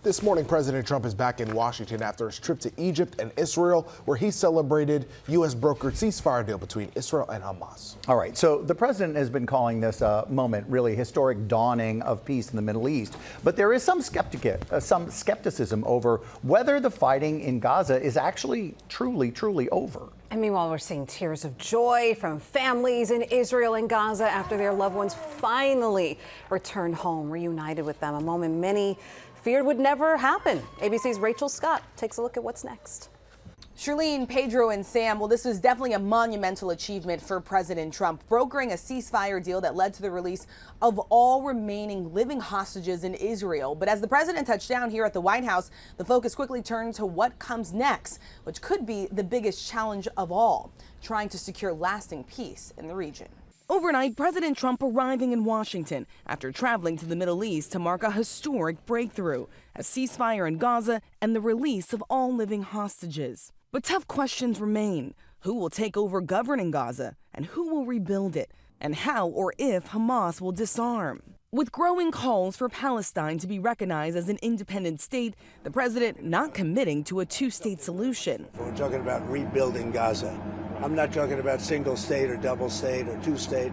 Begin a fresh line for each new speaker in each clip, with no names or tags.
This morning, President Trump is back in Washington after his trip to Egypt and Israel, where he celebrated U.S. brokered ceasefire deal between Israel and Hamas.
All right, so the president has been calling this a moment, really historic dawning of peace in the Middle East. But there is some skepticism over whether the fighting in Gaza is actually truly over.
And meanwhile, we're seeing tears of joy from families in Israel and Gaza after their loved ones finally returned home, reunited with them, a moment many feared would never happen. ABC's Rachel Scott takes a look at what's next.
Charlene, Pedro, and Sam, well, this was definitely a monumental achievement for President Trump, brokering a ceasefire deal that led to the release of all remaining living hostages in Israel. But as the president touched down here at the White House, the focus quickly turned to what comes next, which could be the biggest challenge of all, trying to secure lasting peace in the region.
Overnight, President Trump arriving in Washington after traveling to the Middle East to mark a historic breakthrough, a ceasefire in Gaza and the release of all living hostages. But tough questions remain. Who will take over governing Gaza, and who will rebuild it, and how or if Hamas will disarm? With growing calls for Palestine to be recognized as an independent state, the president not committing to a two-state solution.
We're talking about rebuilding Gaza. I'm not talking about single state or double state or two state.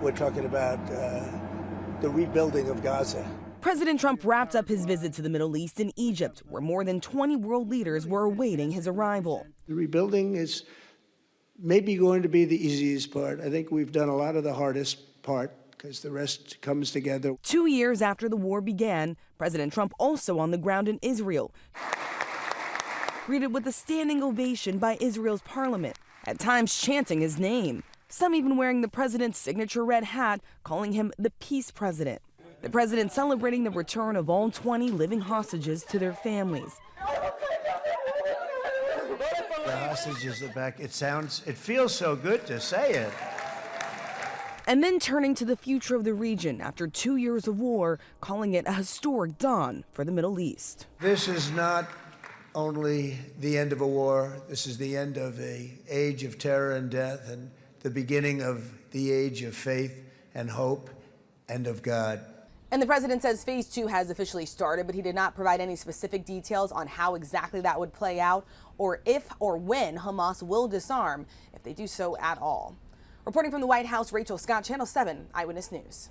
We're talking about the rebuilding of Gaza.
President Trump wrapped up his visit to the Middle East in Egypt, where more than 20 world leaders were awaiting his arrival.
The rebuilding is maybe going to be the easiest part. I think we've done a lot of the hardest part because the rest comes together.
2 years after the war began, President Trump also on the ground in Israel, greeted with a standing ovation by Israel's parliament, at times chanting his name, some even wearing the president's signature red hat, calling him the Peace President. The president celebrating the return of all 20 living hostages to their families.
The hostages are back. It feels so good to say it.
And then turning to the future of the region after 2 years of war, calling it a historic dawn for the Middle East.
This is not only the end of a war. This is the end of an age of terror and death and the beginning of the age of faith and hope and of God.
And the president says phase 2 has officially started, but he did not provide any specific details on how exactly that would play out or if or when Hamas will disarm, if they do so at all. Reporting from the White House, Rachel Scott, Channel 7 Eyewitness News.